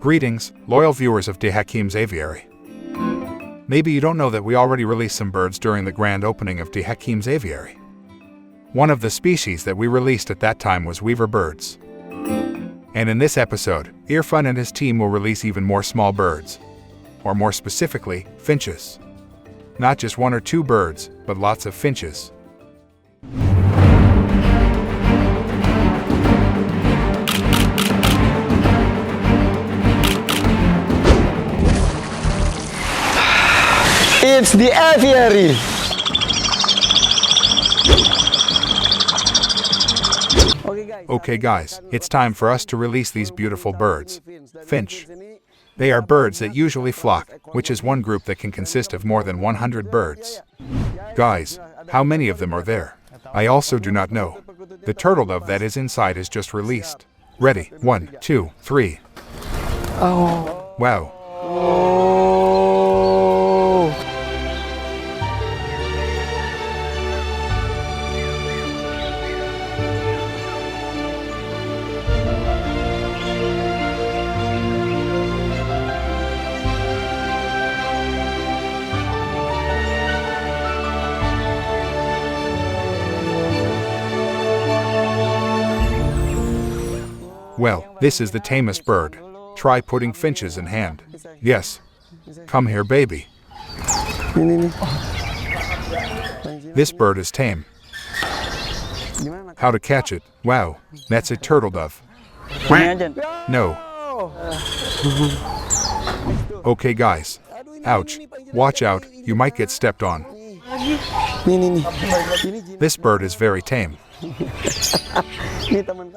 Greetings, loyal viewers of deHakims Aviary. Maybe you don't know that we already released some birds during the grand opening of deHakims Aviary. One of the species that we released at that time was weaver birds. And in this episode, Irfan and his team will release even more small birds. Or more specifically, finches. Not just one or two birds, but lots of finches. It's the aviary. Okay guys, it's time for us to release these beautiful birds. Finch. They are birds that usually flock, which is one group that can consist of more than 100 birds. Guys, how many of them are there? I also do not know. The turtle dove that is inside is just released. Ready, 1, 2, 3. Oh. Wow. Well, this is the tamest bird. Try putting finches in hand. Yes. Come here, baby. This bird is tame. How to catch it? Wow, that's a turtle dove. No. Okay guys. Ouch. Watch out, you might get stepped on. This bird is very tame.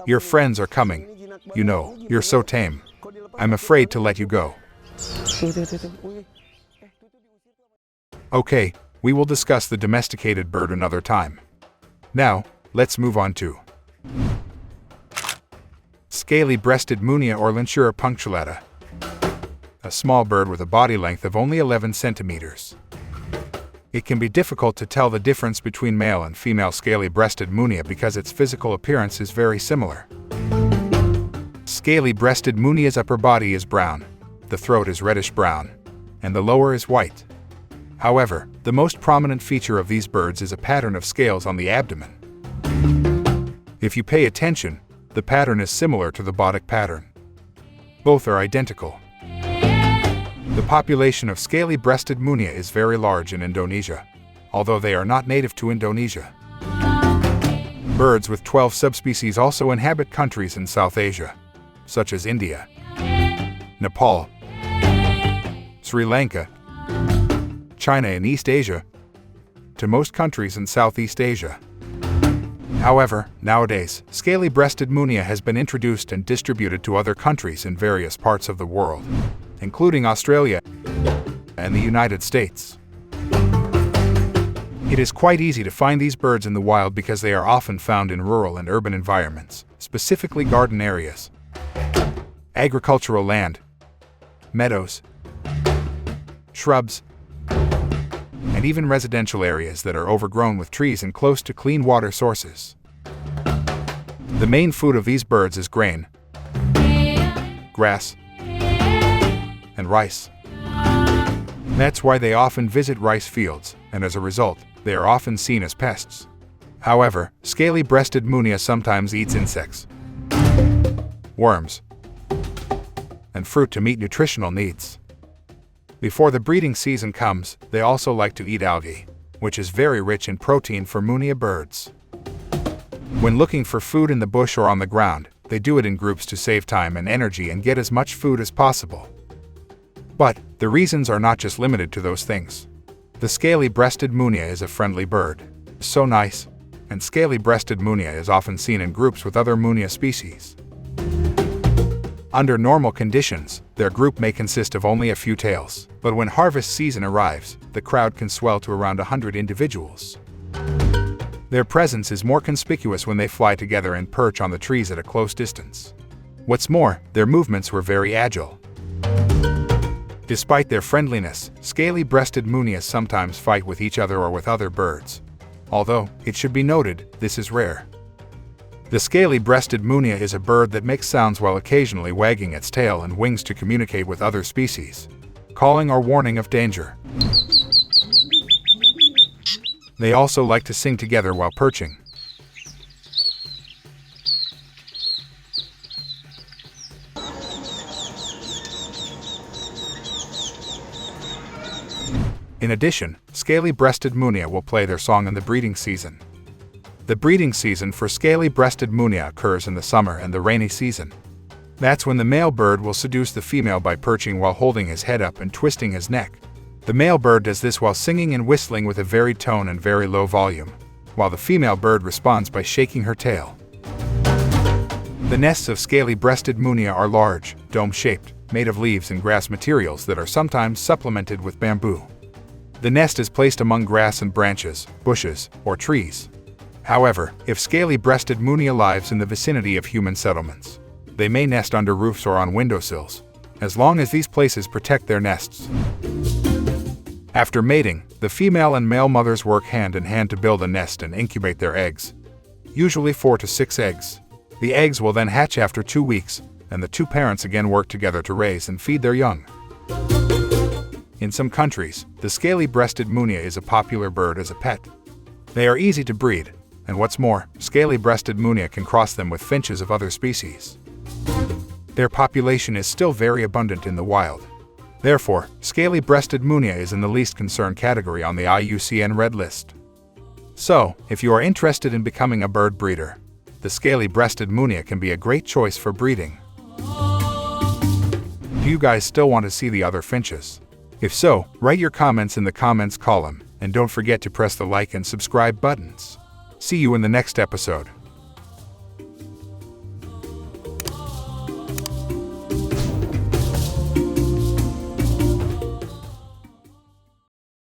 Your friends are coming. You know, you're so tame. I'm afraid to let you go. Okay, we will discuss the domesticated bird another time. Now, let's move on to Scaly-Breasted Munia or Linchura punctulata. A small bird with a body length of only 11 centimeters. It can be difficult to tell the difference between male and female Scaly-Breasted Munia because its physical appearance is very similar. Scaly-Breasted Munia's upper body is brown, the throat is reddish-brown, and the lower is white. However, the most prominent feature of these birds is a pattern of scales on the abdomen. If you pay attention, the pattern is similar to the bodic pattern. Both are identical. The population of Scaly-Breasted Munia is very large in Indonesia, although they are not native to Indonesia. Birds with 12 subspecies also inhabit countries in South Asia, such as India, Nepal, Sri Lanka, China and East Asia, to most countries in Southeast Asia. However, nowadays, Scaly-Breasted Munia has been introduced and distributed to other countries in various parts of the world, including Australia and the United States. It is quite easy to find these birds in the wild because they are often found in rural and urban environments, specifically garden areas, agricultural land, meadows, shrubs, and even residential areas that are overgrown with trees and close to clean water sources. The main food of these birds is grain, grass, and rice. That's why they often visit rice fields, and as a result, they are often seen as pests. However, Scaly-Breasted Munia sometimes eats insects, worms, and fruit to meet nutritional needs. Before the breeding season comes, they also like to eat algae, which is very rich in protein for Munia birds. When looking for food in the bush or on the ground, they do it in groups to save time and energy and get as much food as possible. But the reasons are not just limited to those things. The Scaly-Breasted Munia is a friendly bird, so nice, and Scaly-Breasted Munia is often seen in groups with other Munia species. Under normal conditions, their group may consist of only a few tails, but when harvest season arrives, the crowd can swell to around 100 individuals. Their presence is more conspicuous when they fly together and perch on the trees at a close distance. What's more, their movements were very agile. Despite their friendliness, Scaly-Breasted Munia sometimes fight with each other or with other birds. Although, it should be noted, this is rare. The Scaly-Breasted Munia is a bird that makes sounds while occasionally wagging its tail and wings to communicate with other species, calling or warning of danger. They also like to sing together while perching. In addition, Scaly-Breasted Munia will play their song in the breeding season. The breeding season for Scaly-Breasted Munia occurs in the summer and the rainy season. That's when the male bird will seduce the female by perching while holding his head up and twisting his neck. The male bird does this while singing and whistling with a varied tone and very low volume, while the female bird responds by shaking her tail. The nests of Scaly-Breasted Munia are large, dome-shaped, made of leaves and grass materials that are sometimes supplemented with bamboo. The nest is placed among grass and branches, bushes, or trees. However, if Scaly-Breasted Munia lives in the vicinity of human settlements, they may nest under roofs or on windowsills, as long as these places protect their nests. After mating, the female and male mothers work hand in hand to build a nest and incubate their eggs, usually 4 to 6 eggs. The eggs will then hatch after 2 weeks, and the two parents again work together to raise and feed their young. In some countries, the Scaly-Breasted Munia is a popular bird as a pet. They are easy to breed, and what's more, Scaly-Breasted Munia can cross them with finches of other species. Their population is still very abundant in the wild. Therefore, Scaly-Breasted Munia is in the least concern category on the IUCN Red List. So, if you are interested in becoming a bird breeder, the Scaly-Breasted Munia can be a great choice for breeding. Do you guys still want to see the other finches? If so, write your comments in the comments column, and don't forget to press the like and subscribe buttons. See you in the next episode.